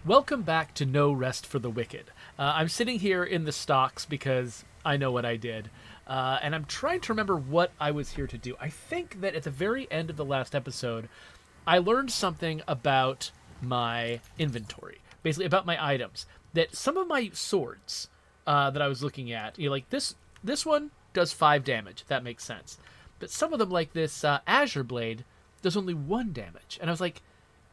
Welcome back to No Rest for the Wicked. I'm sitting here in the stocks because I know what I did, and I'm trying to remember what I was here to do. I think that at the very end of the last episode, I learned something about my inventory, basically about my items. That some of my swords that I was looking at, like this one does 5 damage. That makes sense. But some of them, like this Azure Blade, does only 1 damage, and I was like,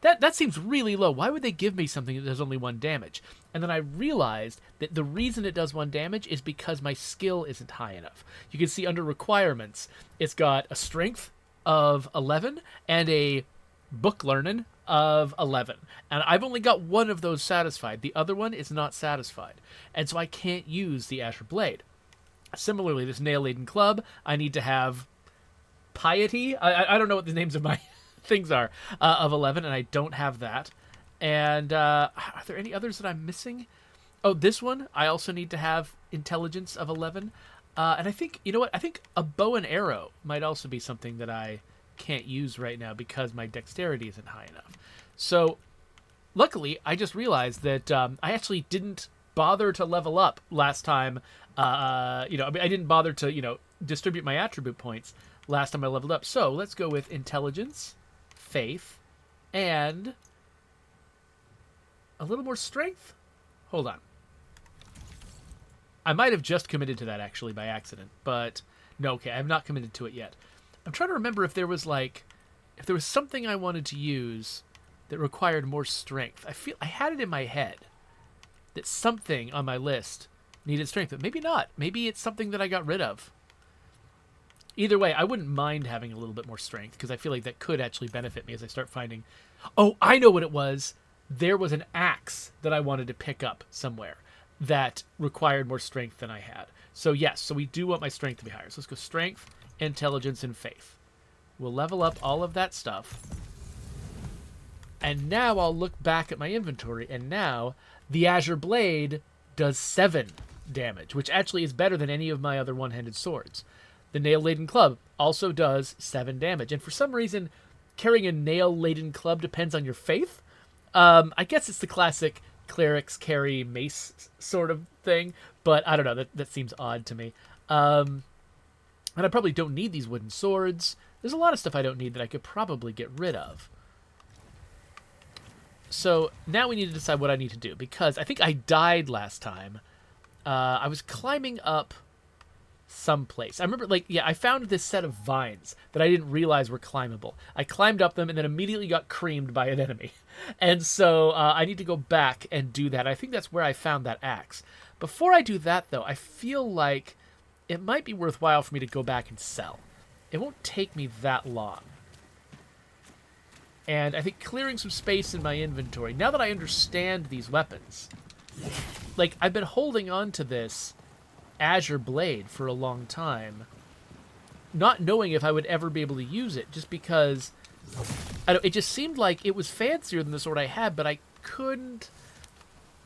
that seems really low. Why would they give me something that does only 1 damage? And then I realized that the reason it does 1 damage is because my skill isn't high enough. You can see under requirements, it's got a strength of 11 and a book learning of 11. And I've only got one of those satisfied. The other one is not satisfied. And so I can't use the Azure Blade. Similarly, this nail-laden club, I need to have piety. I don't know what the names of my things are of 11, and I don't have that. And are there any others that I'm missing? Oh, this one I also need to have intelligence of 11. And I think, you know what, I think a bow and arrow might also be something that I can't use right now because my dexterity isn't high enough. So luckily I just realized that I actually didn't bother to level up last time. I didn't bother to distribute my attribute points last time I leveled up. So let's go with intelligence, faith, and a little more strength. Hold on. I might have just committed to that actually by accident, but no, okay, I have not committed to it yet. I'm trying to remember if there was something I wanted to use that required more strength. I feel I had it in my head that something on my list needed strength, but maybe not. Maybe it's something that I got rid of. Either way, I wouldn't mind having a little bit more strength because I feel like that could actually benefit me as I start finding... Oh, I know what it was. There was an axe that I wanted to pick up somewhere that required more strength than I had. So yes, so we do want my strength to be higher. So let's go strength, intelligence, and faith. We'll level up all of that stuff. And now I'll look back at my inventory, and now the Azure Blade does 7 damage, which actually is better than any of my other one-handed swords. The nail-laden club also does 7 damage. And for some reason, carrying a nail-laden club depends on your faith. I guess it's the classic clerics carry mace sort of thing. But I don't know. That seems odd to me. And I probably don't need these wooden swords. There's a lot of stuff I don't need that I could probably get rid of. So now we need to decide what I need to do. Because I think I died last time. I was climbing up someplace. I remember, I found this set of vines that I didn't realize were climbable. I climbed up them and then immediately got creamed by an enemy. And so I need to go back and do that. I think that's where I found that axe. Before I do that, though, I feel like it might be worthwhile for me to go back and sell. It won't take me that long. And I think clearing some space in my inventory, now that I understand these weapons, I've been holding on to this Azure Blade for a long time, not knowing if I would ever be able to use it, just because it just seemed like it was fancier than the sword I had, but I couldn't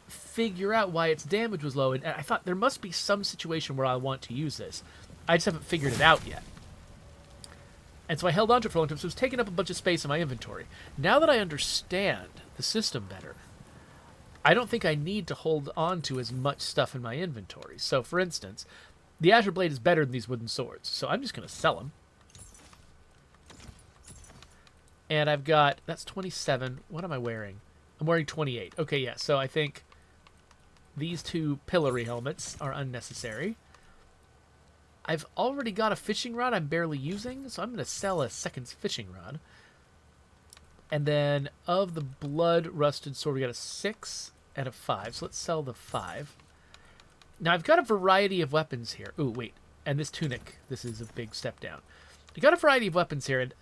figure out why its damage was low, and I thought there must be some situation where I want to use this. I just haven't figured it out yet. And so I held on to it for a long time, so it was taking up a bunch of space in my inventory. Now that I understand the system better, I don't think I need to hold on to as much stuff in my inventory. So, for instance, the Azure Blade is better than these wooden swords, so I'm just going to sell them. And I've got... That's 27. What am I wearing? I'm wearing 28. Okay, yeah, so I think these 2 pillory helmets are unnecessary. I've already got a fishing rod I'm barely using, so I'm going to sell a second fishing rod. And then of the blood-rusted sword, we got a 6 and a 5. So let's sell the 5. Now, I've got a variety of weapons here. Ooh, wait. And this tunic. This is a big step down. I've got a variety of weapons here, and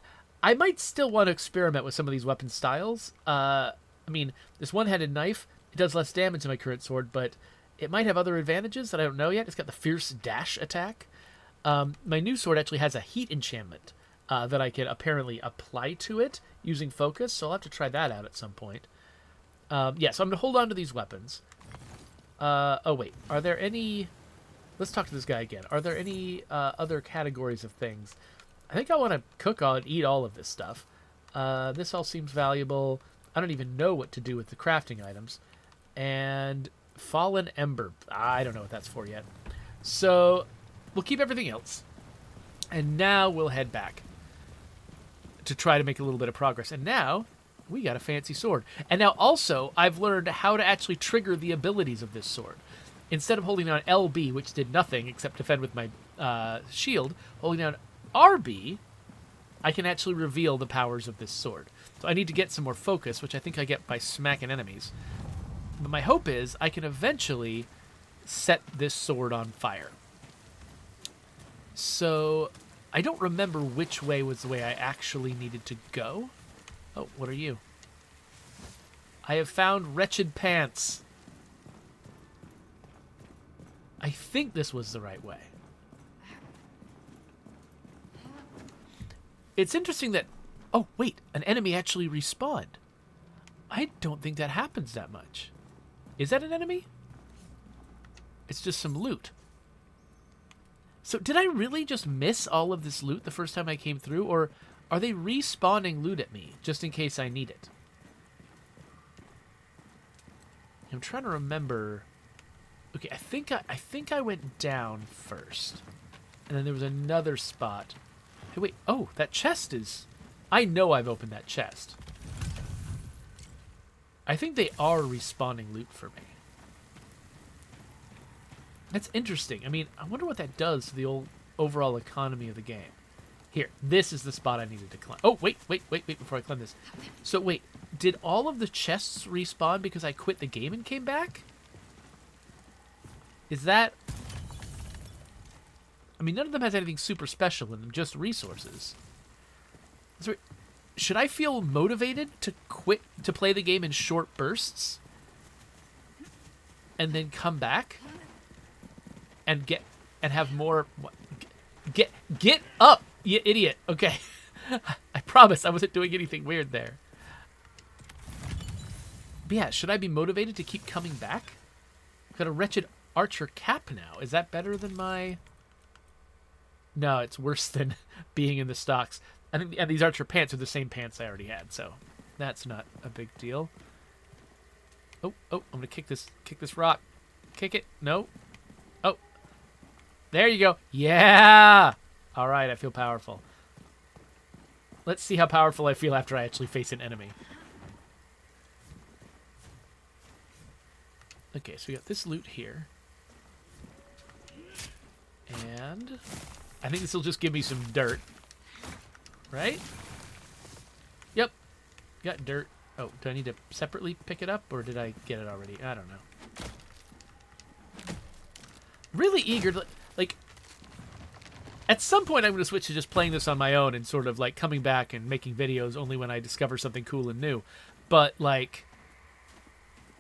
I might still want to experiment with some of these weapon styles. This one-handed knife, it does less damage than my current sword, but it might have other advantages that I don't know yet. It's got the fierce dash attack. My new sword actually has a heat enchantment that I can apparently apply to it using focus, so I'll have to try that out at some point. So I'm going to hold on to these weapons. Oh, wait. Are there any... Let's talk to this guy again. Are there any other categories of things? I think I want to cook on and eat all of this stuff. This all seems valuable. I don't even know what to do with the crafting items. And fallen ember. I don't know what that's for yet. So we'll keep everything else. And now we'll head back to try to make a little bit of progress. And now we got a fancy sword. And now also I've learned how to actually trigger the abilities of this sword. Instead of holding down LB, which did nothing except defend with my shield, holding down RB, I can actually reveal the powers of this sword. So I need to get some more focus, which I think I get by smacking enemies. But my hope is I can eventually set this sword on fire. So I don't remember which way was the way I actually needed to go. Oh, what are you? I have found wretched pants. I think this was the right way. It's interesting that... Oh, wait. An enemy actually respawned. I don't think that happens that much. Is that an enemy? It's just some loot. So did I really just miss all of this loot the first time I came through? Or are they respawning loot at me just in case I need it? I'm trying to remember... Okay, I think I went down first. And then there was another spot. Hey, wait. Oh, that chest is... I know I've opened that chest. I think they are respawning loot for me. That's interesting. I mean, I wonder what that does to the overall economy of the game. Here, this is the spot I needed to climb. Oh, wait, before I climb this. So, wait, did all of the chests respawn because I quit the game and came back? Is that... I mean, none of them has anything super special in them, just resources. So, should I feel motivated to quit, to play the game in short bursts? And then come back? And have more... Get up, you idiot. Okay. I promise I wasn't doing anything weird there. But yeah, should I be motivated to keep coming back? I've got a wretched archer cap now. Is that better than my... No, it's worse than being in the stocks. I think and these archer pants are the same pants I already had, so that's not a big deal. Oh, I'm gonna kick this rock. Kick it. No. Oh. There you go. Yeah! Alright, I feel powerful. Let's see how powerful I feel after I actually face an enemy. Okay, so we got this loot here. And I think this will just give me some dirt. Right? Yep. Got dirt. Oh, do I need to separately pick it up, or did I get it already? I don't know. Really eager to, like, at some point I'm going to switch to just playing this on my own and sort of, like, coming back and making videos only when I discover something cool and new. But, like,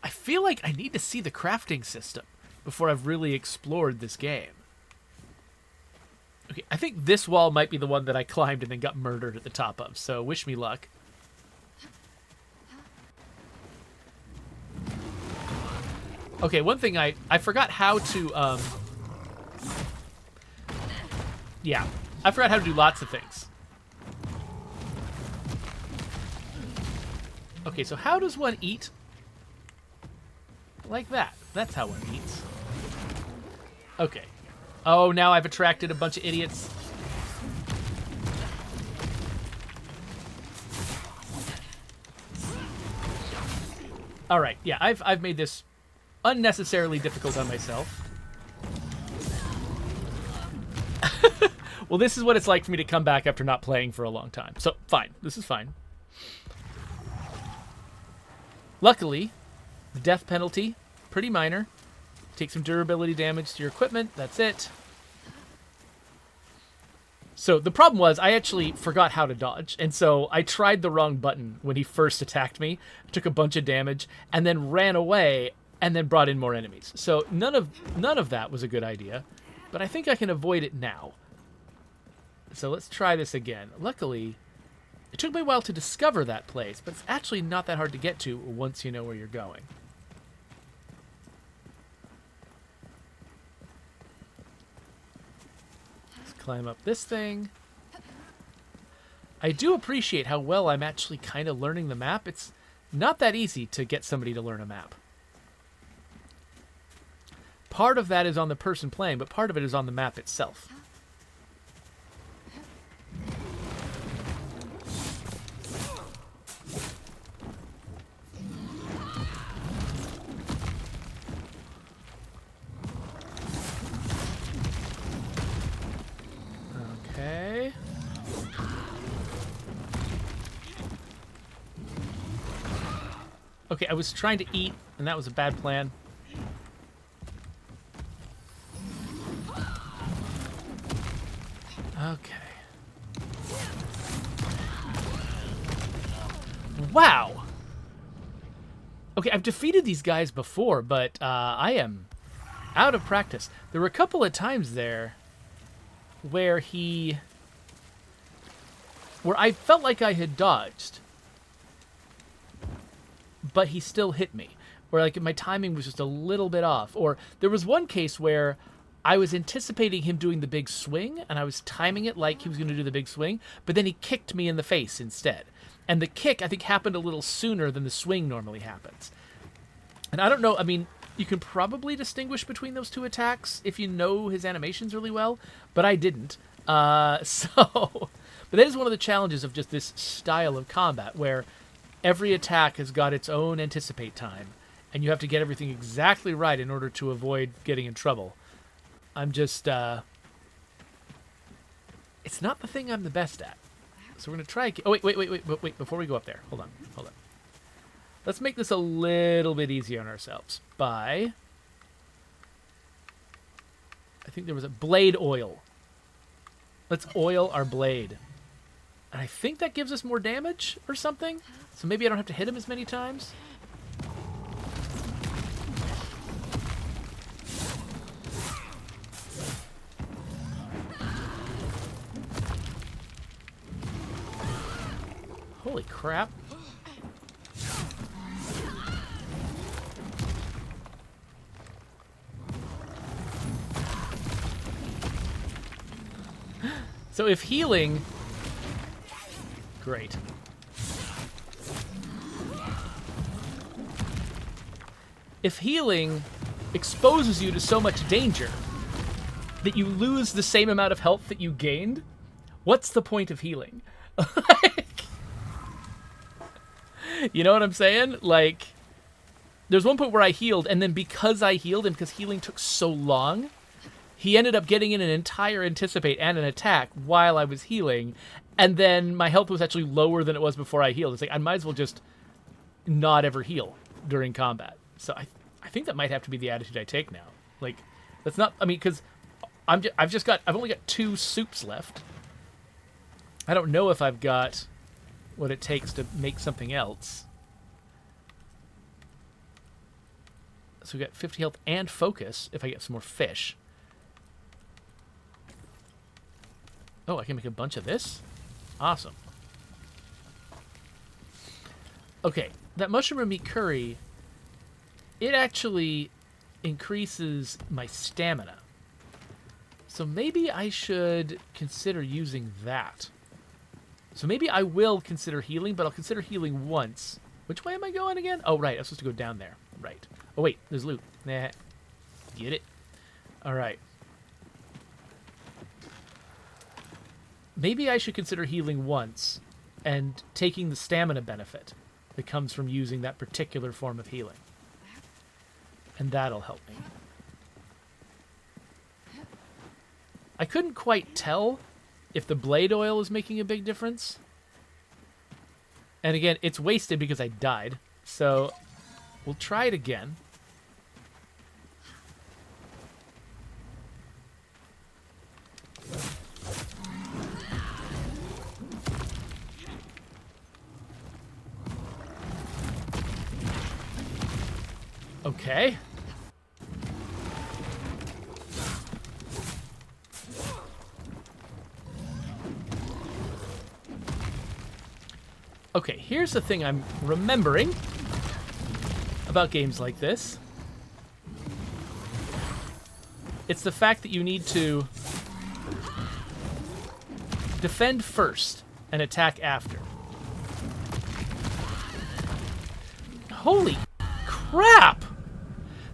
I feel like I need to see the crafting system before I've really explored this game. Okay, I think this wall might be the one that I climbed and then got murdered at the top of, so wish me luck. Okay, one thing I forgot how to, yeah, I forgot how to do lots of things. Okay, so how does one eat? Like that. That's how one eats. Okay. Oh, now I've attracted a bunch of idiots. All right, yeah, I've made this unnecessarily difficult on myself. Well, this is what it's like for me to come back after not playing for a long time. So, fine. This is fine. Luckily, the death penalty, pretty minor. Take some durability damage to your equipment. That's it. So the problem was I actually forgot how to dodge. And so I tried the wrong button when he first attacked me. Took a bunch of damage and then ran away and then brought in more enemies. So none of that was a good idea. But I think I can avoid it now. So let's try this again. Luckily, it took me a while to discover that place. But it's actually not that hard to get to once you know where you're going. Climb up this thing. I do appreciate how well I'm actually kind of learning the map. It's not that easy to get somebody to learn a map. Part of that is on the person playing, but part of it is on the map itself. Okay. Okay, I was trying to eat, and that was a bad plan. Okay. Wow! Okay, I've defeated these guys before, but I am out of practice. There were a couple of times there where I felt like I had dodged, but he still hit me. Or like my timing was just a little bit off. Or there was one case where I was anticipating him doing the big swing, and I was timing it like he was going to do the big swing, but then he kicked me in the face instead. And the kick, I think, happened a little sooner than the swing normally happens. And I don't know, I mean, you can probably distinguish between those two attacks if you know his animations really well, but I didn't. But that is one of the challenges of just this style of combat, where every attack has got its own anticipate time, and you have to get everything exactly right in order to avoid getting in trouble. I'm just, it's not the thing I'm the best at. So we're going to try... Oh, wait, before we go up there. Hold on. Let's make this a little bit easier on ourselves by... I think there was a blade oil. Let's oil our blade. And I think that gives us more damage or something. So maybe I don't have to hit him as many times. Holy crap. So if healing... Great. If healing exposes you to so much danger that you lose the same amount of health that you gained, what's the point of healing? You know what I'm saying? Like, there's one point where I healed, and then because I healed and because healing took so long, he ended up getting in an entire anticipate and an attack while I was healing, and then my health was actually lower than it was before I healed. It's like, I might as well just not ever heal during combat. So I think that might have to be the attitude I take now. Like, that's not, I mean, because I've only got 2 soups left. I don't know if I've got what it takes to make something else. So we got 50 health and focus if I get some more fish. Oh, I can make a bunch of this? Awesome. Okay, that mushroom and meat curry, it actually increases my stamina. So maybe I should consider using that. So maybe I will consider healing, but I'll consider healing once. Which way am I going again? Oh, right. I'm supposed to go down there. Right. Oh, wait. There's loot. Nah. Get it? All right. Maybe I should consider healing once and taking the stamina benefit that comes from using that particular form of healing. And that'll help me. I couldn't quite tell if the blade oil is making a big difference. And again, it's wasted because I died. So we'll try it again. Okay. Okay, here's the thing I'm remembering about games like this. It's the fact that you need to defend first and attack after. Holy crap!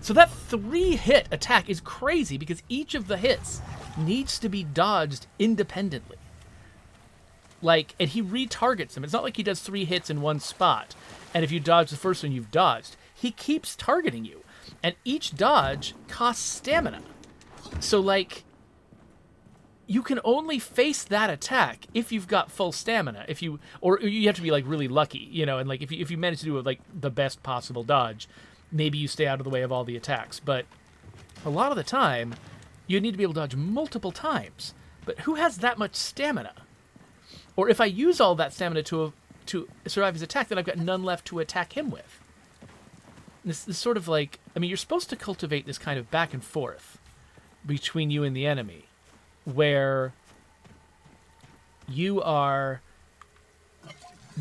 So that 3-hit attack is crazy because each of the hits needs to be dodged independently. Like, and he retargets them. It's not like he does 3 hits in one spot, and if you dodge the first one, you've dodged. He keeps targeting you, and each dodge costs stamina. So, like, you can only face that attack if you've got full stamina. Or you have to be, like, really lucky, you know, and, like, if you manage to do, like, the best possible dodge, maybe you stay out of the way of all the attacks. But a lot of the time, you need to be able to dodge multiple times. But who has that much stamina? Or if I use all that stamina to survive his attack, then I've got none left to attack him with. This is sort of like, I mean, you're supposed to cultivate this kind of back and forth between you and the enemy, where you are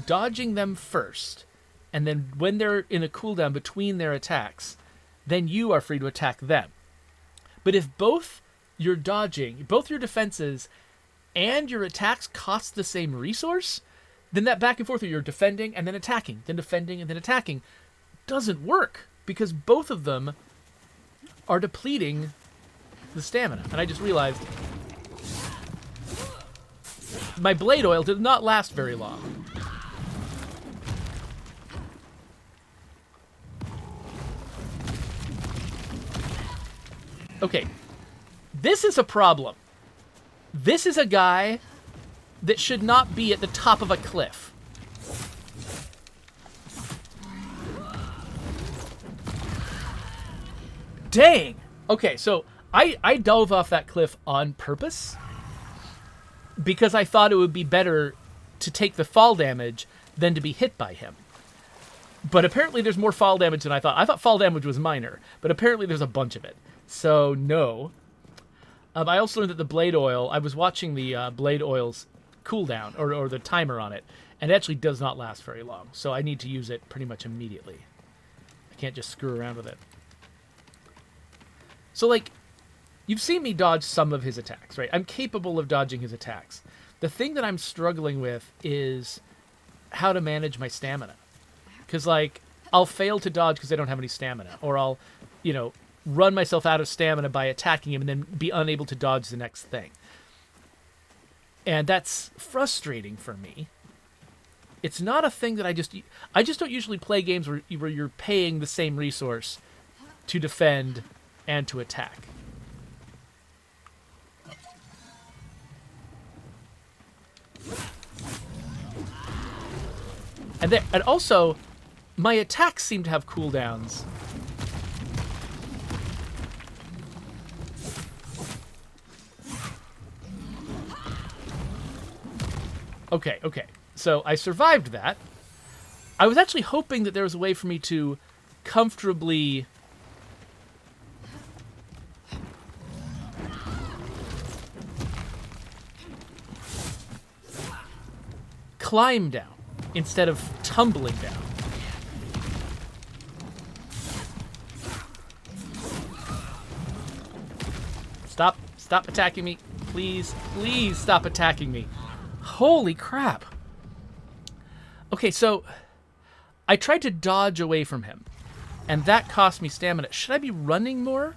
dodging them first, and then when they're in a cooldown between their attacks, then you are free to attack them. But if both your dodging, both your defenses and your attacks cost the same resource, then that back and forth where you're defending and then attacking, then defending and then attacking doesn't work, because both of them are depleting the stamina. And I just realized my blade oil did not last very long. Okay, this is a problem. This is a guy that should not be at the top of a cliff. Dang! Okay, so I dove off that cliff on purpose because I thought it would be better to take the fall damage than to be hit by him. But apparently there's more fall damage than I thought. I thought fall damage was minor, but apparently there's a bunch of it. So, no. I also learned that the blade oil, I was watching the blade oil's cooldown, or the timer on it, and it actually does not last very long. So I need to use it pretty much immediately. I can't just screw around with it. So, like, you've seen me dodge some of his attacks, right? I'm capable of dodging his attacks. The thing that I'm struggling with is how to manage my stamina. Because, like, I'll fail to dodge because I don't have any stamina. Or I'll, you know, run myself out of stamina by attacking him and then be unable to dodge the next thing. And that's frustrating for me. It's not a thing that I just don't usually play games where you're paying the same resource to defend and to attack. And also, my attacks seem to have cooldowns. Okay. So I survived that. I was actually hoping that there was a way for me to comfortably climb down instead of tumbling down. Stop attacking me. Please stop attacking me. Holy crap. Okay, so I tried to dodge away from him, and that cost me stamina. Should I be running more?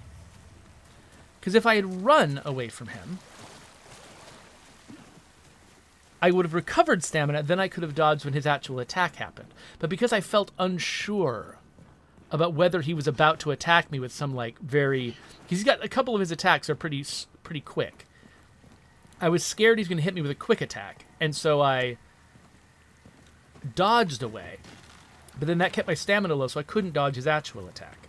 Because if I had run away from him, I would have recovered stamina, then I could have dodged when his actual attack happened. But because I felt unsure about whether he was about to attack me with some, like, very... He's got a couple of his attacks are pretty quick. I was scared he's going to hit me with a quick attack, and so I dodged away. But then that kept my stamina low, so I couldn't dodge his actual attack.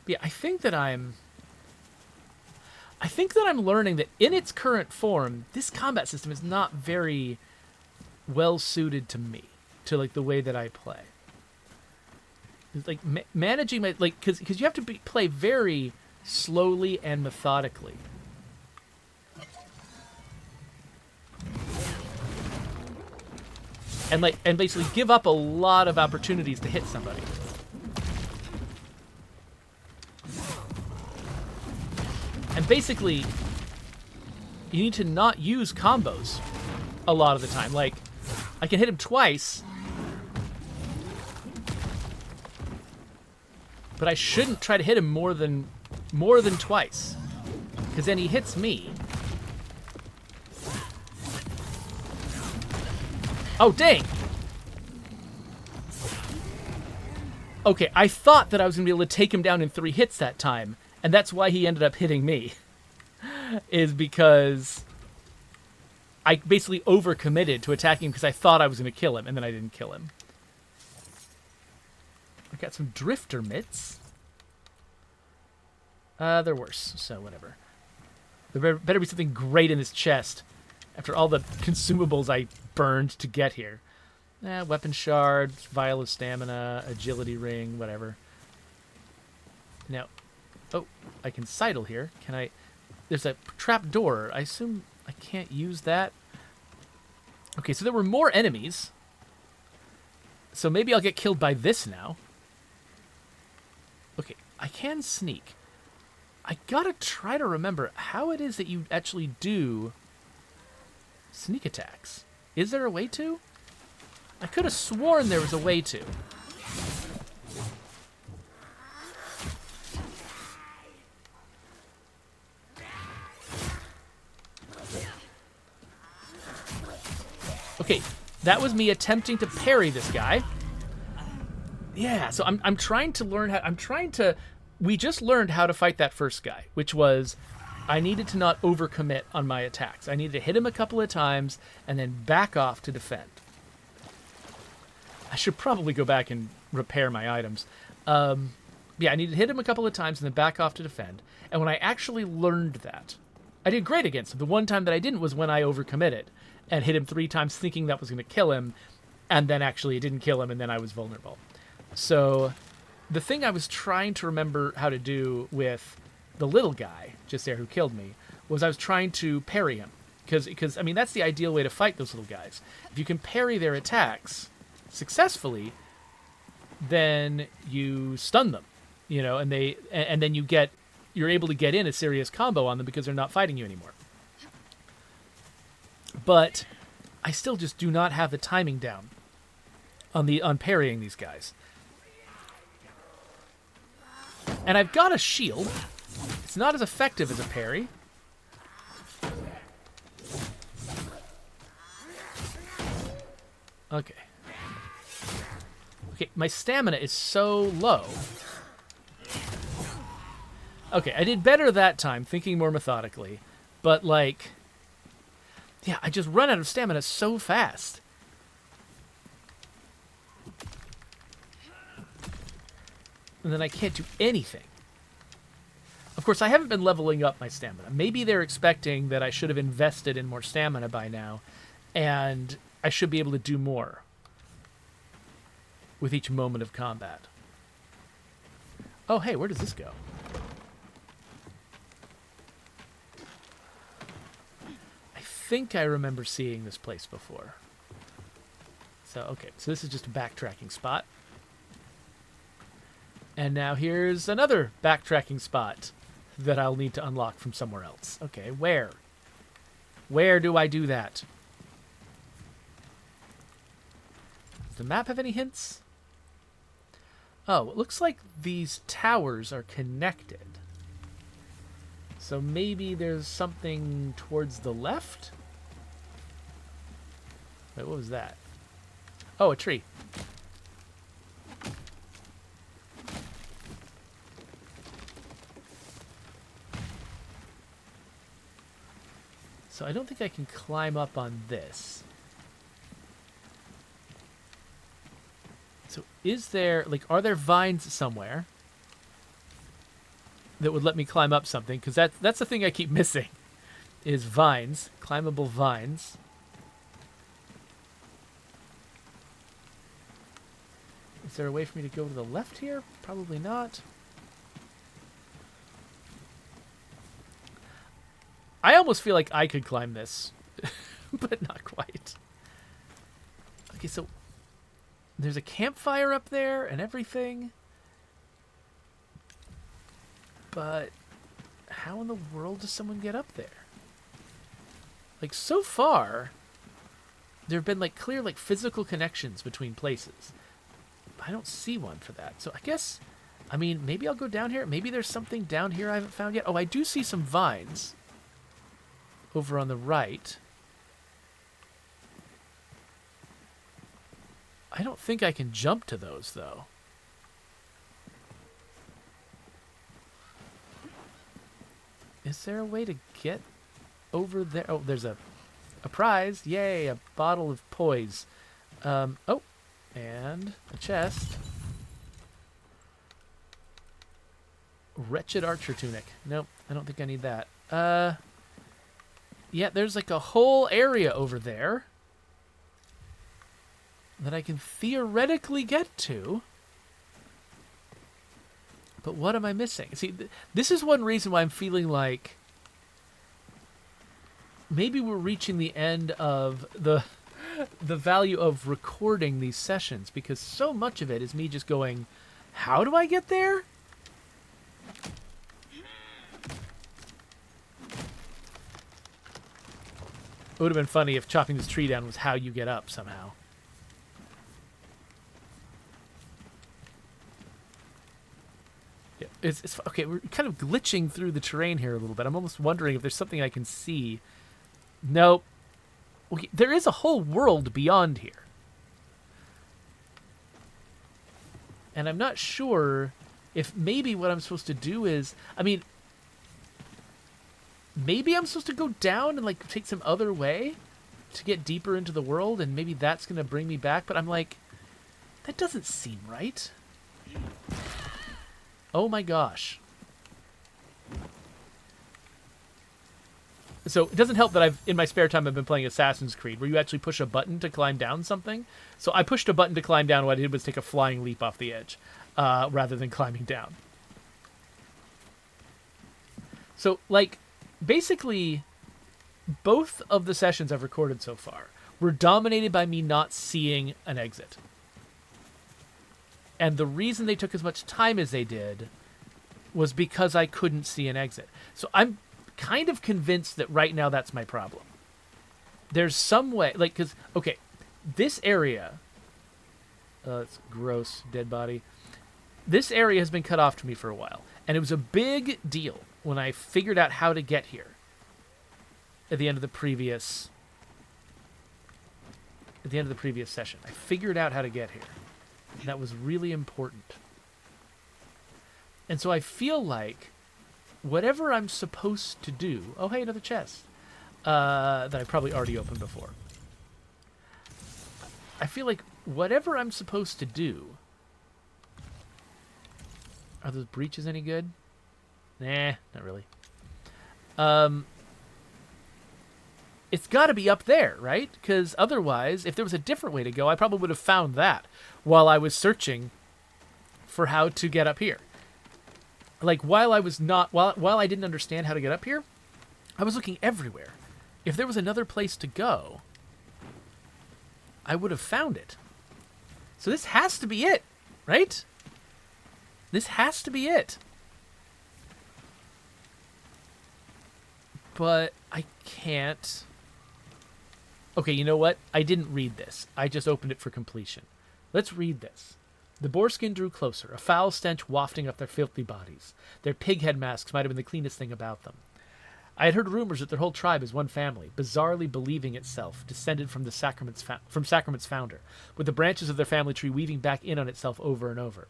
But yeah, I think that I'm learning that in its current form, this combat system is not very well suited to me, to, like, the way that I play. It's like managing my, like, because you have to play very slowly and methodically. And basically give up a lot of opportunities to hit somebody. And basically, you need to not use combos a lot of the time. Like, I can hit him twice, But I shouldn't try to hit him more than twice. Because then he hits me. Oh, dang! Okay, I thought that I was going to be able to take him down in 3 hits that time. And that's why he ended up hitting me. Is because I basically overcommitted to attacking him because I thought I was going to kill him, and then I didn't kill him. I got some drifter mitts. They're worse, so whatever. There better be something great in this chest after all the consumables I burned to get here. Weapon shard, vial of stamina, agility ring, whatever. Now, oh, I can sidle here. Can I... There's a trap door. I assume I can't use that. Okay, so there were more enemies. So maybe I'll get killed by this now. Okay, I can sneak. I gotta try to remember how it is that you actually do sneak attacks. Is there a way to? I could have sworn there was a way to. Okay, that was me attempting to parry this guy. Yeah, so I'm trying to learn how... We just learned how to fight that first guy, which was I needed to not overcommit on my attacks. I needed to hit him a couple of times and then back off to defend. I should probably go back and repair my items. Yeah, I needed to hit him a couple of times and then back off to defend. And when I actually learned that, I did great against him. The one time that I didn't was when I overcommitted and hit him 3 times thinking that was going to kill him, and then actually it didn't kill him, and then I was vulnerable. So the thing I was trying to remember how to do with the little guy just there who killed me was I was trying to parry him. Because I mean, that's the ideal way to fight those little guys. If you can parry their attacks successfully, then you stun them, you know, and then you're able to get in a serious combo on them because they're not fighting you anymore. But I still just do not have the timing down on parrying these guys. And I've got a shield. It's not as effective as a parry. Okay. Okay, my stamina is so low. Okay, I did better that time, thinking more methodically. But, like... Yeah, I just run out of stamina so fast. And then I can't do anything. Of course, I haven't been leveling up my stamina. Maybe they're expecting that I should have invested in more stamina by now, and I should be able to do more with each moment of combat. Oh, hey, where does this go? I think I remember seeing this place before. So, okay, so this is just a backtracking spot. And now here's another backtracking spot that I'll need to unlock from somewhere else. Okay, where? Where do I do that? Does the map have any hints? Oh, it looks like these towers are connected. So maybe there's something towards the left? Wait, what was that? Oh, a tree. So I don't think I can climb up on this. So is there, like, are there vines somewhere that would let me climb up something? Because that's the thing I keep missing, is vines, climbable vines. Is there a way for me to go to the left here? Probably not. I almost feel like I could climb this, but not quite. Okay, so there's a campfire up there and everything. But how in the world does someone get up there? Like, so far, there have been, like, clear, like, physical connections between places. I don't see one for that. So I guess I mean, maybe I'll go down here. Maybe there's something down here I haven't found yet. Oh, I do see some vines over on the right. I don't think I can jump to those, though. Is there a way to get over there? Oh, there's a prize. Yay, a bottle of poise. Oh, and a chest. Wretched archer tunic. Nope, I don't think I need that. Yeah, there's like a whole area over there that I can theoretically get to. But what am I missing? See, this is one reason why I'm feeling like maybe we're reaching the end of the value of recording these sessions, because so much of it is me just going, how do I get there? It would have been funny if chopping this tree down was how you get up somehow. Yeah, it's okay, we're kind of glitching through the terrain here a little bit. I'm almost wondering if there's something I can see. Nope. Okay, there is a whole world beyond here. And I'm not sure if maybe what I'm supposed to do is... I mean... Maybe I'm supposed to go down and, like, take some other way to get deeper into the world, and maybe that's going to bring me back, but I'm like, that doesn't seem right. Oh my gosh. So it doesn't help that in my spare time, I've been playing Assassin's Creed, where you actually push a button to climb down something. So I pushed a button to climb down. What I did was take a flying leap off the edge, rather than climbing down. So, like... Basically, both of the sessions I've recorded so far were dominated by me not seeing an exit. And the reason they took as much time as they did was because I couldn't see an exit. So I'm kind of convinced that right now that's my problem. There's some way, like, because, okay, this area, it's gross, dead body. This area has been cut off to me for a while, and it was a big deal when I figured out how to get here at the end of the previous session. I figured out how to get here. And that was really important. And so I feel like whatever I'm supposed to do... Oh, hey, another chest. That I probably already opened before. I feel like whatever I'm supposed to do... Are those breaches any good? Nah, not really. It's got to be up there, right? Because otherwise, if there was a different way to go, I probably would have found that while I was searching for how to get up here. Like, while I didn't understand how to get up here, I was looking everywhere. If there was another place to go, I would have found it. So this has to be it, right? This has to be it. But I can't... Okay, you know what? I didn't read this. I just opened it for completion. Let's read this. The boarskin drew closer, a foul stench wafting up their filthy bodies. Their pig-head masks might have been the cleanest thing about them. I had heard rumors that their whole tribe is one family, bizarrely believing itself descended from Sacrament's founder, with the branches of their family tree weaving back in on itself over and over.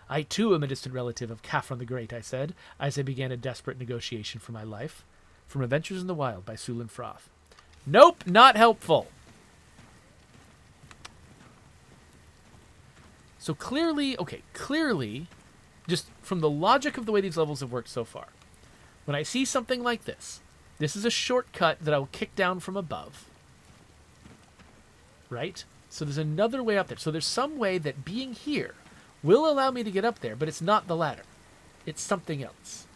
I, too, am a distant relative of Khafron the Great, I said, as I began a desperate negotiation for my life. From Adventures in the Wild by Sulin Froth. Nope, not helpful. So clearly, just from the logic of the way these levels have worked so far, when I see something like this is a shortcut that I will kick down from above. Right? So there's another way up there. So there's some way that being here will allow me to get up there, but it's not the ladder. It's something else.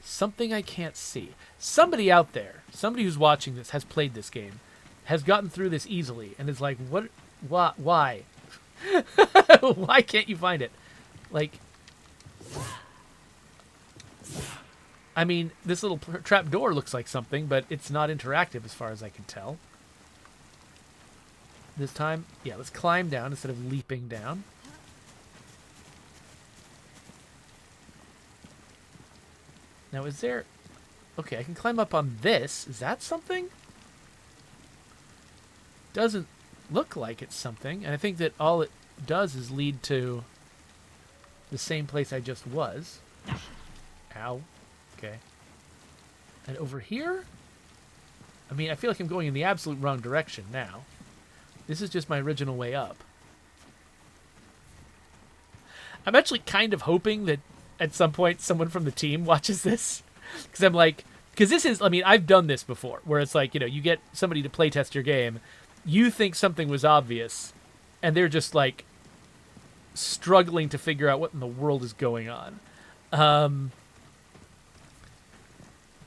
Something I can't see. Somebody out there, somebody who's watching this, has played this game, has gotten through this easily, and is like, what? Why? Why can't you find it? Like, I mean, this little trap door looks like something, but it's not interactive as far as I can tell. this time. Yeah, let's climb down instead of leaping down. Now, is there... Okay, I can climb up on this. Is that something? Doesn't look like it's something. And I think that all it does is lead to the same place I just was. Ow. Okay. And over here? I mean, I feel like I'm going in the absolute wrong direction now. This is just my original way up. I'm actually kind of hoping that at some point someone from the team watches this. Because I'm like... Because this is... I mean, I've done this before. Where it's like, you know, you get somebody to playtest your game. You think something was obvious. And they're just like... struggling to figure out what in the world is going on.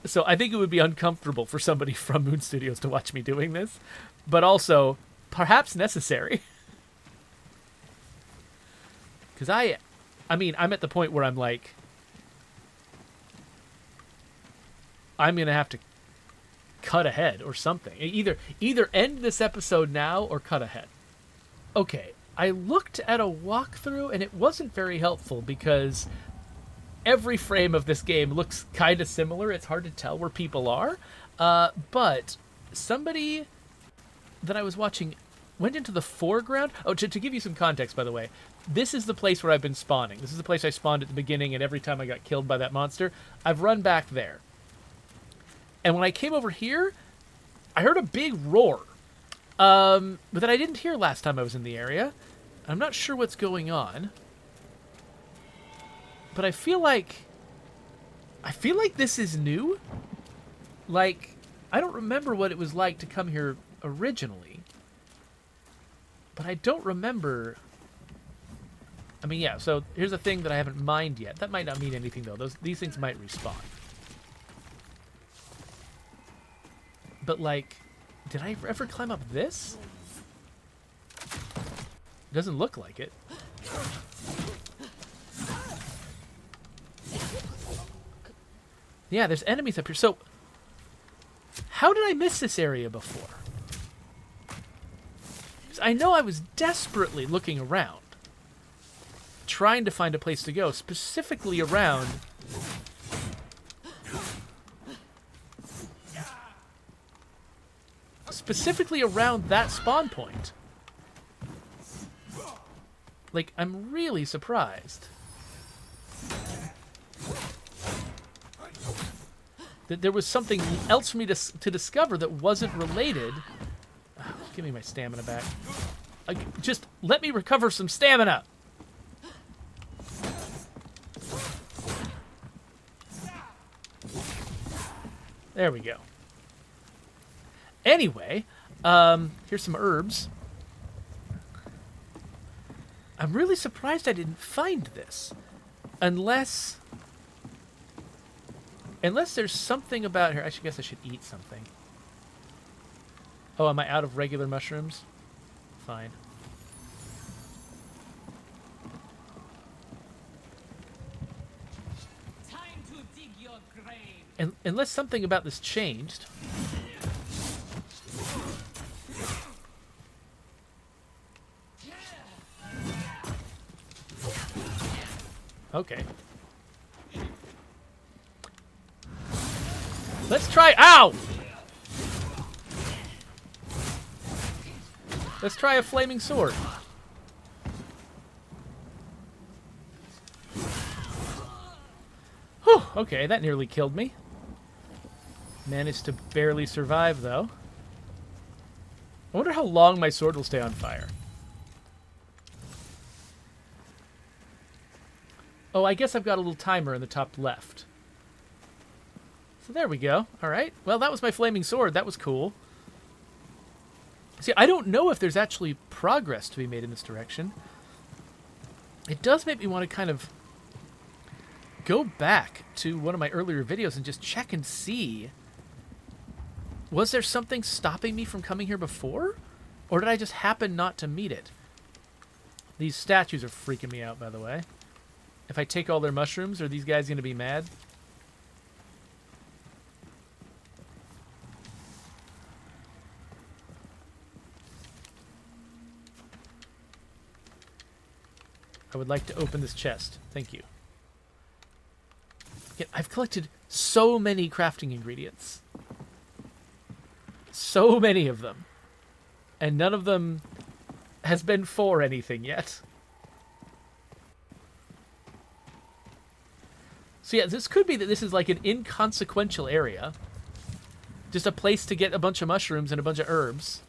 So I think it would be uncomfortable for somebody from Moon Studios to watch me doing this. But also, perhaps necessary. Because I mean, I'm at the point where I'm like... I'm going to have to cut ahead or something. Either end this episode now or cut ahead. Okay, I looked at a walkthrough and it wasn't very helpful because every frame of this game looks kind of similar. It's hard to tell where people are. But somebody that I was watching went into the foreground. Oh, to give you some context, by the way, this is the place where I've been spawning. This is the place I spawned at the beginning, and every time I got killed by that monster, I've run back there. And when I came over here, I heard a big roar. But that I didn't hear last time I was in the area. I'm not sure what's going on. But I feel like this is new. Like, I don't remember what it was like to come here originally. But I don't remember... I mean, yeah, so here's a thing that I haven't mined yet. That might not mean anything, though. These things might respawn. But, like, did I ever climb up this? It doesn't look like it. Yeah, there's enemies up here. So, how did I miss this area before? 'Cause I know I was desperately looking around, trying to find a place to go, specifically around... that spawn point. Like, I'm really surprised that there was something else for me to discover that wasn't related. Oh, give me my stamina back. Just let me recover some stamina. There we go. Anyway, here's some herbs. I'm really surprised I didn't find this. Unless there's something about here. I guess I should eat something. Oh, am I out of regular mushrooms? Fine. Time to dig your grave. Unless something about this changed. Okay. Let's try... Ow! Let's try a flaming sword. Whew, okay, that nearly killed me. Managed to barely survive, though. I wonder how long my sword will stay on fire. Oh, I guess I've got a little timer in the top left. So there we go. All right. Well, that was my flaming sword. That was cool. See, I don't know if there's actually progress to be made in this direction. It does make me want to kind of go back to one of my earlier videos and just check and see. Was there something stopping me from coming here before? Or did I just happen not to meet it? These statues are freaking me out, by the way. If I take all their mushrooms, are these guys going to be mad? I would like to open this chest. Thank you. Yeah, I've collected so many crafting ingredients. So many of them. And none of them has been for anything yet. So yeah, this could be that this is like an inconsequential area. Just a place to get a bunch of mushrooms and a bunch of herbs.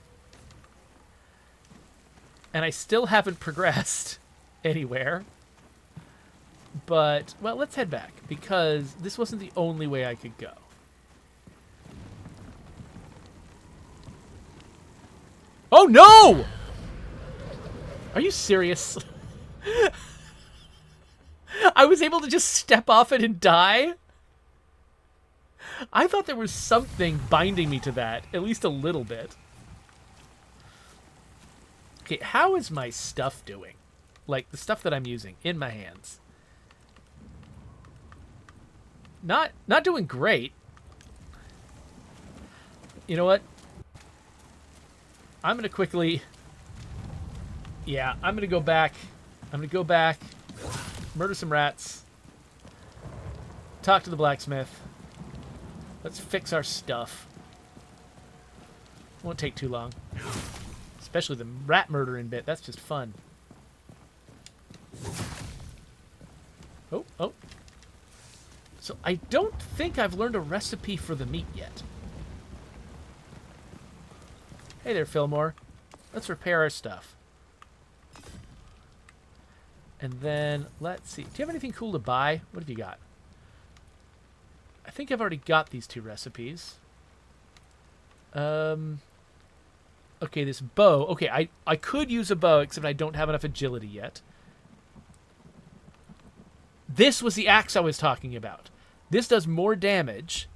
And I still haven't progressed anywhere. But, well, let's head back, because this wasn't the only way I could go. Oh, no! Are you serious? I was able to just step off it and die? I thought there was something binding me to that, at least a little bit. Okay, how is my stuff doing? Like, the stuff that I'm using in my hands. Not doing great. You know what? I'm going to quickly... Yeah, I'm going to go back. I'm going to go back, murder some rats, talk to the blacksmith. Let's fix our stuff. Won't take too long. Especially the rat murdering bit. That's just fun. Oh. So I don't think I've learned a recipe for the meat yet. Hey there, Fillmore. Let's repair our stuff. And then, let's see. Do you have anything cool to buy? What have you got? I think I've already got these 2 recipes. Okay, this bow. Okay, I could use a bow, except I don't have enough agility yet. This was the axe I was talking about. This does more damage,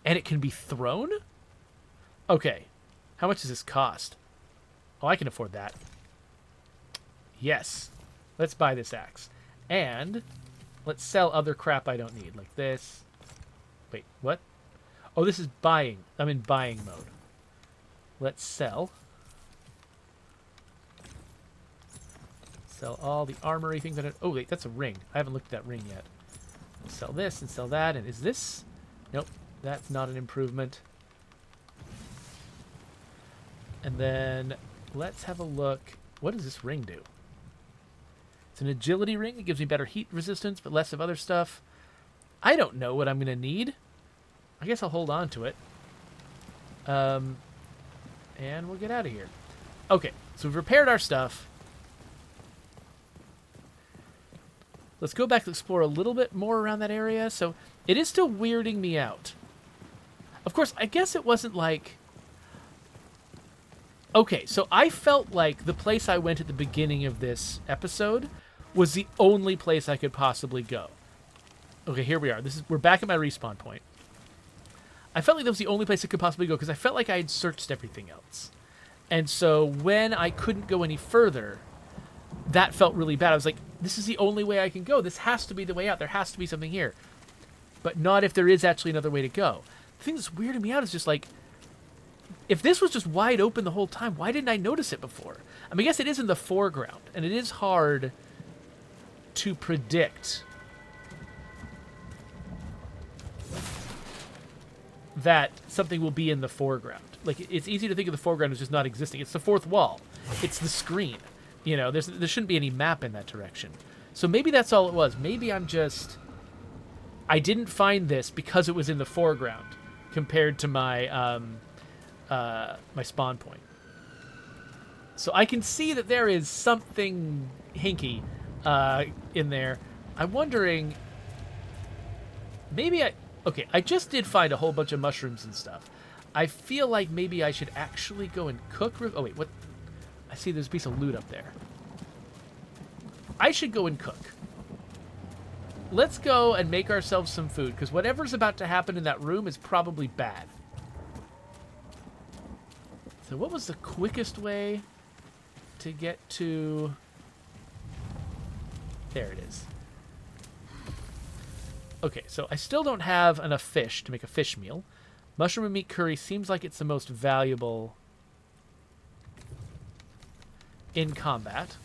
and it can be thrown? Okay. How much does this cost? Oh, I can afford that. Yes. Let's buy this axe. And let's sell other crap I don't need, like this. Wait, what? Oh, this is buying. I'm in buying mode. Let's sell. Sell all the armory things. Oh, wait, that's a ring. I haven't looked at that ring yet. Sell this and sell that. And is this? Nope, that's not an improvement. And then let's have a look. What does this ring do? It's an agility ring. It gives me better heat resistance, but less of other stuff. I don't know what I'm going to need. I guess I'll hold on to it. And we'll get out of here. Okay, so we've repaired our stuff. Let's go back to explore a little bit more around that area. So it is still weirding me out. Of course, I guess it wasn't like... Okay, so I felt like the place I went at the beginning of this episode was the only place I could possibly go. Okay, here we are. We're back at my respawn point. I felt like that was the only place I could possibly go because I felt like I had searched everything else. And so when I couldn't go any further, that felt really bad. I was like, this is the only way I can go. This has to be the way out. There has to be something here. But not if there is actually another way to go. The thing that's weirding me out is just like, if this was just wide open the whole time, why didn't I notice it before? I mean, I guess it is in the foreground, and it is hard to predict that something will be in the foreground. Like, it's easy to think of the foreground as just not existing. It's the fourth wall. It's the screen. You know, there shouldn't be any map in that direction. So maybe that's all it was. Maybe I didn't find this because it was in the foreground compared to my my spawn point. So I can see that there is something hinky in there. I'm wondering, maybe okay, I just did find a whole bunch of mushrooms and stuff. I feel like maybe I should actually go and cook. Oh wait, what? I see there's a piece of loot up there. I should go and cook. Let's go and make ourselves some food, because whatever's about to happen in that room is probably bad. So what was the quickest way to get to... There it is. Okay, so I still don't have enough fish to make a fish meal. Mushroom and meat curry seems like it's the most valuable in combat.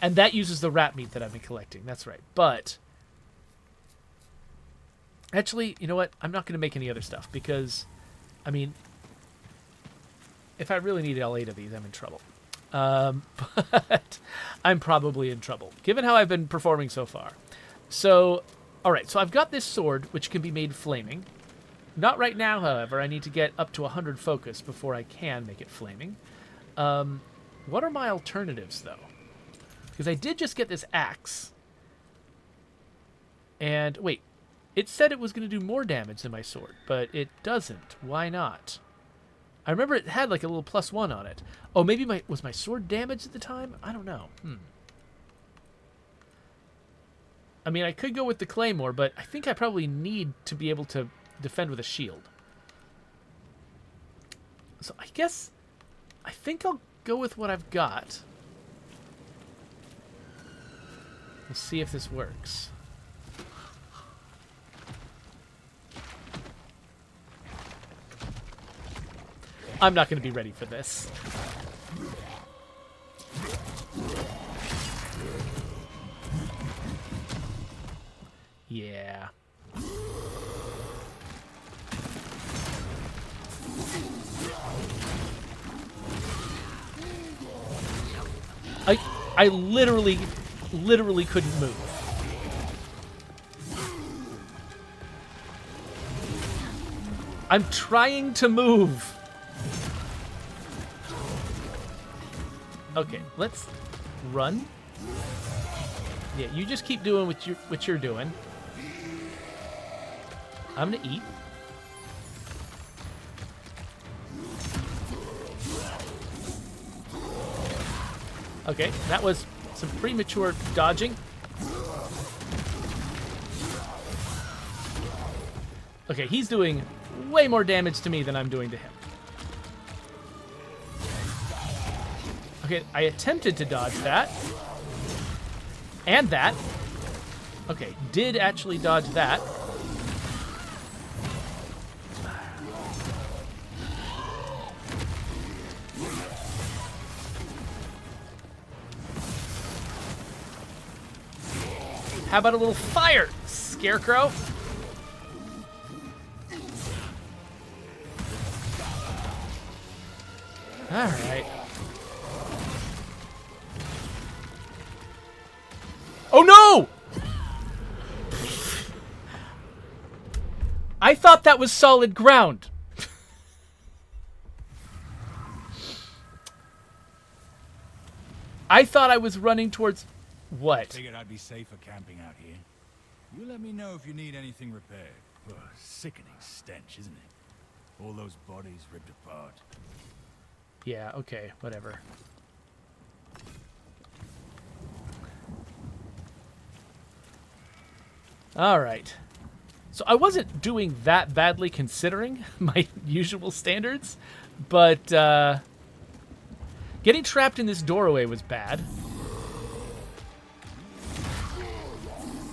And that uses the rat meat that I've been collecting. That's right. But actually, you know what? I'm not going to make any other stuff because, I mean, if I really need all 8 of these, I'm in trouble. But I'm probably in trouble, given how I've been performing so far. So, all right. So I've got this sword, which can be made flaming. Not right now, however. I need to get up to 100 focus before I can make it flaming. What are my alternatives, though? Because I did just get this axe. And, wait. It said it was going to do more damage than my sword, but it doesn't. Why not? I remember it had like a little +1 on it. Oh, maybe was my sword damaged at the time? I don't know. I mean, I could go with the claymore, but I think I probably need to be able to defend with a shield. So I guess I think I'll go with what I've got. We'll see if this works. I'm not going to be ready for this. Yeah. I literally couldn't move. I'm trying to move. Okay, let's run. Yeah, you just keep doing what you're doing. I'm gonna eat. Okay, that was some premature dodging. Okay, he's doing way more damage to me than I'm doing to him. Okay, I attempted to dodge that. And that. Okay, did actually dodge that. How about a little fire, Scarecrow? All right. Oh no! I thought that was solid ground. I thought I was running towards... What? Figured I'd be safer camping out here. You let me know if you need anything repaired. Ugh, sickening stench, isn't it? All those bodies ripped apart. Yeah, okay, whatever. All right. So I wasn't doing that badly considering my usual standards, but getting trapped in this doorway was bad.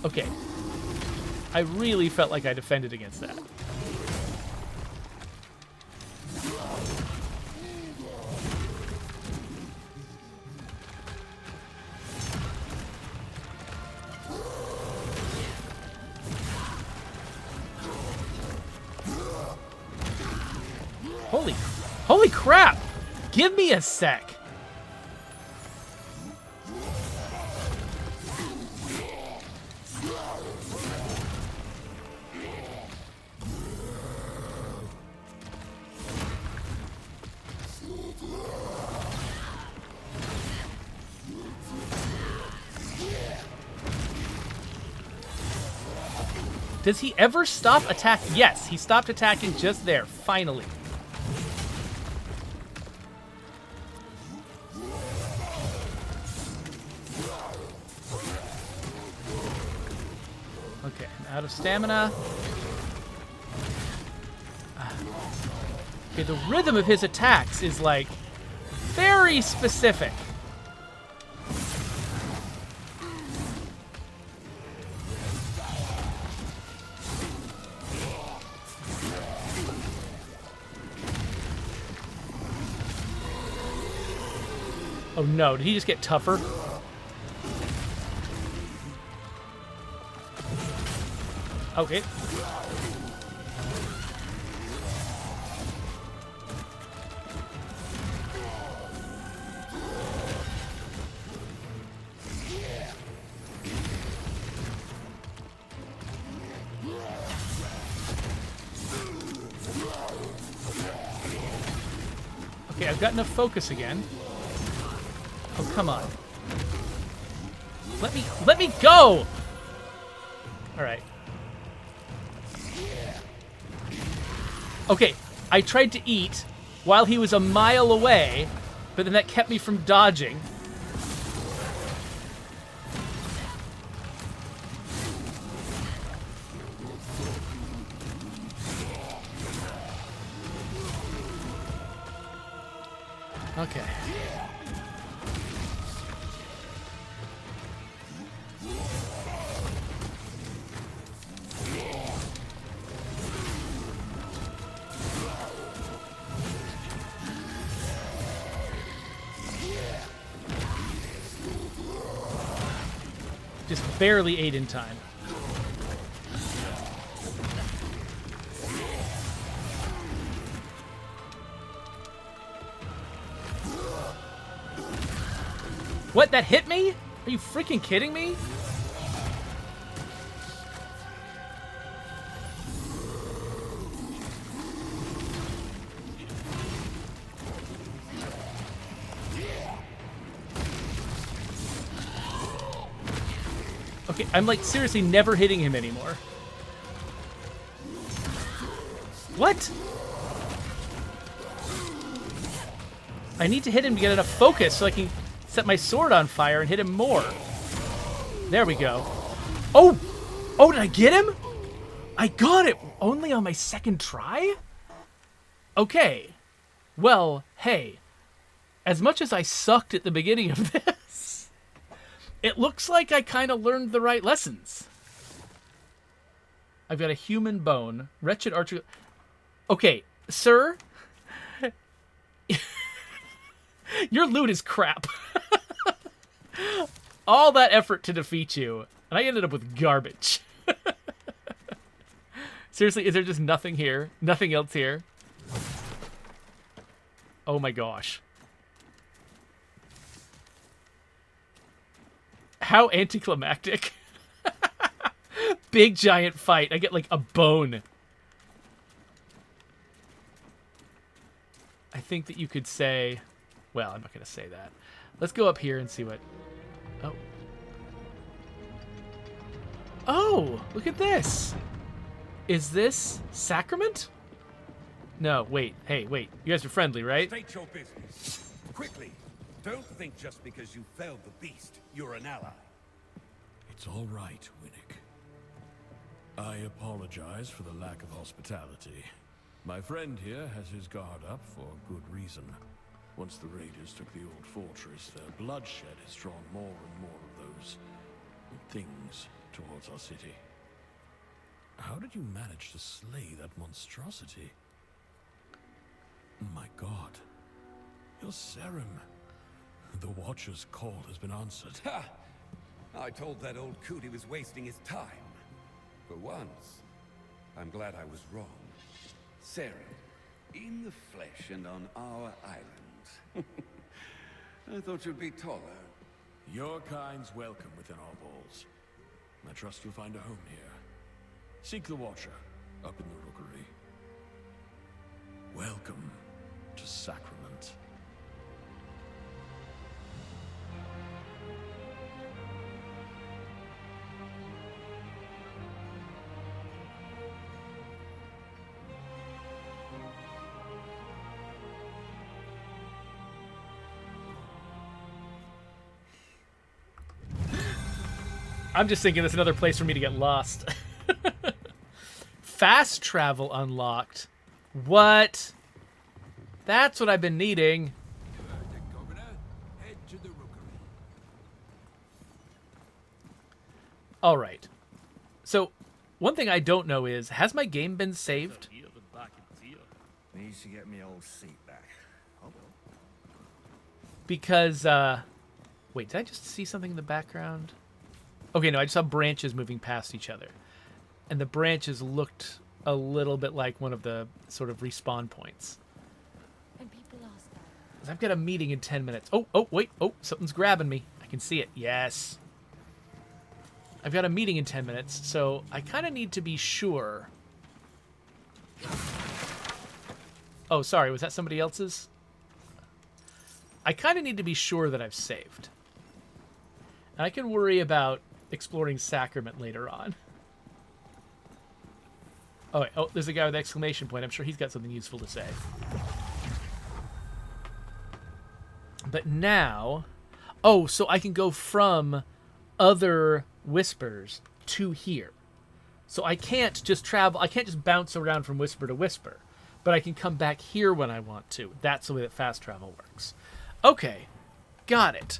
Okay. I really felt like I defended against that. Holy crap! Give me a sec. Does he ever stop attacking? Yes, he stopped attacking just there, finally. Okay, I'm out of stamina. Okay, the rhythm of his attacks is, like, very specific. Oh no, did he just get tougher? Okay. Okay, I've got enough focus again. Oh, come on. Let me go! Alright. Okay, I tried to eat while he was a mile away, but then that kept me from dodging. Okay. Just barely ate in time. What? That hit me? Are you freaking kidding me? Okay, I'm like seriously never hitting him anymore. What? I need to hit him to get enough focus so I can set my sword on fire and hit him more. There we go. Oh! Oh, did I get him? I got it! Only on my second try? Okay. Well, hey. As much as I sucked at the beginning of this, it looks like I kind of learned the right lessons. I've got a human bone. Wretched archer... Okay, sir. Your loot is crap. All that effort to defeat you, and I ended up with garbage. Seriously, is there just nothing here? Nothing else here? Oh my gosh. How anticlimactic. Big giant fight. I get like a bone. I think that you could say... Well, I'm not going to say that. Let's go up here and see what... Oh. Oh, look at this. Is this Sacrament? No, wait. Hey, wait. You guys are friendly, right? State your business. Quickly. Don't think just because you failed the beast, you're an ally. It's all right, Winnick. I apologize for the lack of hospitality. My friend here has his guard up for good reason. Once the raiders took the old fortress, their bloodshed has drawn more and more of those things towards our city. How did you manage to slay that monstrosity? My God. You're Serim. The Watcher's call has been answered. Ha! I told that old coot he was wasting his time. For once, I'm glad I was wrong. Serim, in the flesh and on our island. I thought you'd be taller. Your kind's welcome within our walls. I trust you'll find a home here. Seek the Watcher, up in the rookery. Welcome to Sacrament. I'm just thinking it's another place for me to get lost. Fast travel unlocked. What? That's what I've been needing. Governor, head to the rookery. All right. So, one thing I don't know is, has my game been saved? Needs to get me old seat back. Oh well. Because, wait, did I just see something in the background? Okay, no, I just saw branches moving past each other. And the branches looked a little bit like one of the sort of respawn points. And people ask that. I've got a meeting in 10 minutes. Oh, wait. Oh, something's grabbing me. I can see it. Yes. I've got a meeting in 10 minutes, so I kind of need to be sure. Oh, sorry. Was that somebody else's? I kind of need to be sure that I've saved. And I can worry about exploring Sacrament later on. Oh, wait. Oh, there's a guy with an exclamation point. I'm sure he's got something useful to say. But now... Oh, so I can go from other whispers to here. So I can't just travel... I can't just bounce around from whisper to whisper. But I can come back here when I want to. That's the way that fast travel works. Okay. Got it.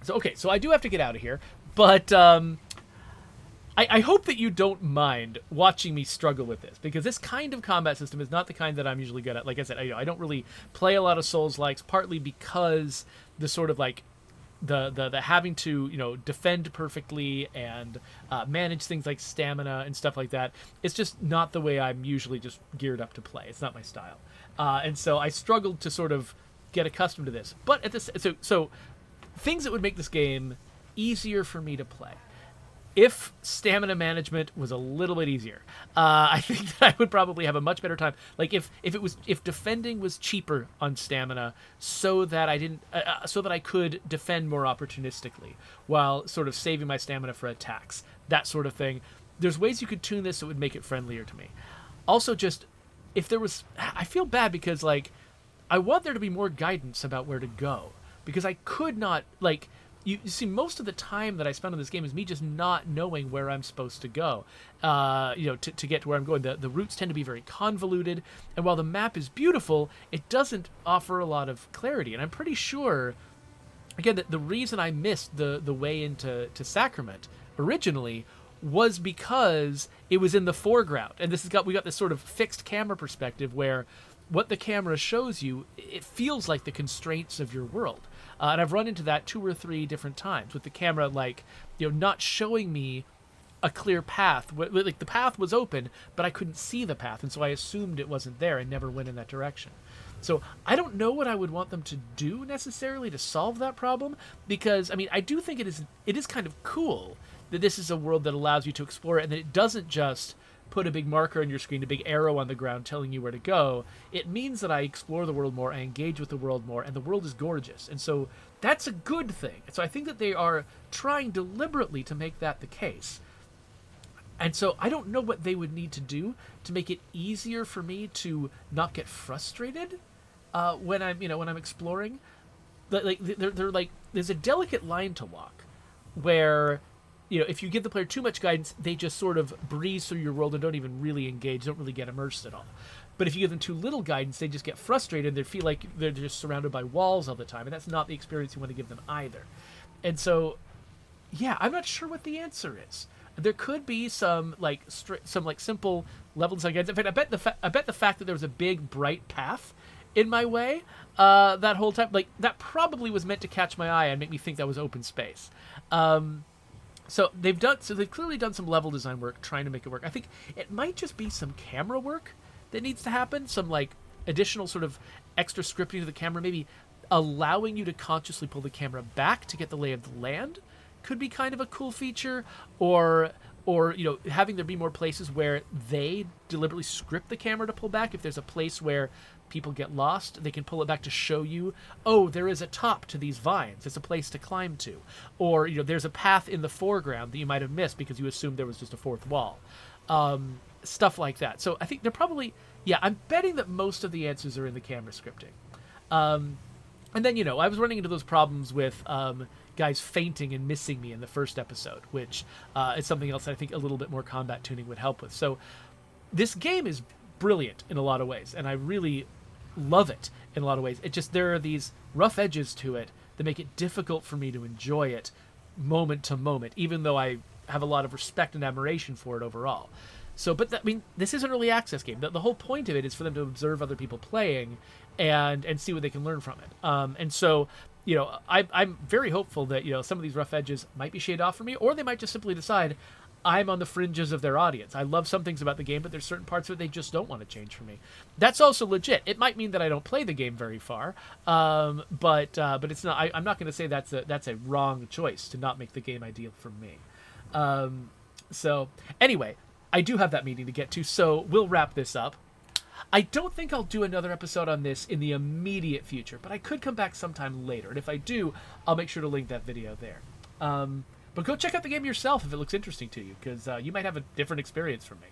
So I do have to get out of here. But I hope that you don't mind watching me struggle with this, because this kind of combat system is not the kind that I'm usually good at. Like I said, I don't really play a lot of Souls-likes, partly because the sort of like the having to defend perfectly and manage things like stamina and stuff like that. It's just not the way I'm usually just geared up to play. It's not my style, and so I struggled to sort of get accustomed to this. But at this, so things that would make this game easier for me to play. If stamina management was a little bit easier, I think that I would probably have a much better time. Like if defending was cheaper on stamina, so that I could defend more opportunistically while sort of saving my stamina for attacks, that sort of thing. There's ways you could tune this that would make it friendlier to me. Also, just if there was, I feel bad because like I want there to be more guidance about where to go, because I could not like. You see, most of the time that I spend on this game is me just not knowing where I'm supposed to go, to get to where I'm going. The routes tend to be very convoluted, and while the map is beautiful, it doesn't offer a lot of clarity. And I'm pretty sure, again, that the reason I missed the way into Sacrament originally was because it was in the foreground. And we got this sort of fixed camera perspective where what the camera shows you, it feels like the constraints of your world. And I've run into that 2 or 3 different times with the camera, like, not showing me a clear path. Like the path was open, but I couldn't see the path, and so I assumed it wasn't there and never went in that direction. So I don't know what I would want them to do necessarily to solve that problem, because I mean I do think it is kind of cool that this is a world that allows you to explore it, and that it doesn't just put a big marker on your screen, a big arrow on the ground telling you where to go. It means that I explore the world more, I engage with the world more, and the world is gorgeous. And so that's a good thing. So I think that they are trying deliberately to make that the case. And so I don't know what they would need to do to make it easier for me to not get frustrated when I'm exploring. Like they're like, there's a delicate line to walk where if you give the player too much guidance, they just sort of breeze through your world and don't even really engage, don't really get immersed at all. But if you give them too little guidance, they just get frustrated. They feel like they're just surrounded by walls all the time, and that's not the experience you want to give them either. And so, yeah, I'm not sure what the answer is. There could be some simple level design guidance. In fact, I bet the fact that there was a big bright path in my way that whole time, like that probably was meant to catch my eye and make me think that was open space. So they've clearly done some level design work trying to make it work. I think it might just be some camera work that needs to happen, some like additional sort of extra scripting to the camera, maybe allowing you to consciously pull the camera back to get the lay of the land could be kind of a cool feature, or having there be more places where they deliberately script the camera to pull back. If there's a place where people get lost, they can pull it back to show you, oh, there is a top to these vines. It's a place to climb to. Or, there's a path in the foreground that you might have missed because you assumed there was just a fourth wall. Stuff like that. So I think they're probably, I'm betting that most of the answers are in the camera scripting. And then, I was running into those problems with guys fainting and missing me in the first episode, which is something else that I think a little bit more combat tuning would help with. So this game is brilliant in a lot of ways, and I really love it in a lot of ways. It just, there are these rough edges to it that make it difficult for me to enjoy it moment to moment, even though I have a lot of respect and admiration for it overall. So, but this is an early access game. The whole point of it is for them to observe other people playing and see what they can learn from it. And so, I'm very hopeful that, some of these rough edges might be shaved off for me, or they might just simply decide, I'm on the fringes of their audience. I love some things about the game, but there's certain parts of it they just don't want to change for me. That's also legit. It might mean that I don't play the game very far, but it's not. I'm not going to say that's a wrong choice to not make the game ideal for me. So anyway, I do have that meeting to get to, so we'll wrap this up. I don't think I'll do another episode on this in the immediate future, but I could come back sometime later, and if I do, I'll make sure to link that video there. But go check out the game yourself if it looks interesting to you, because you might have a different experience from me.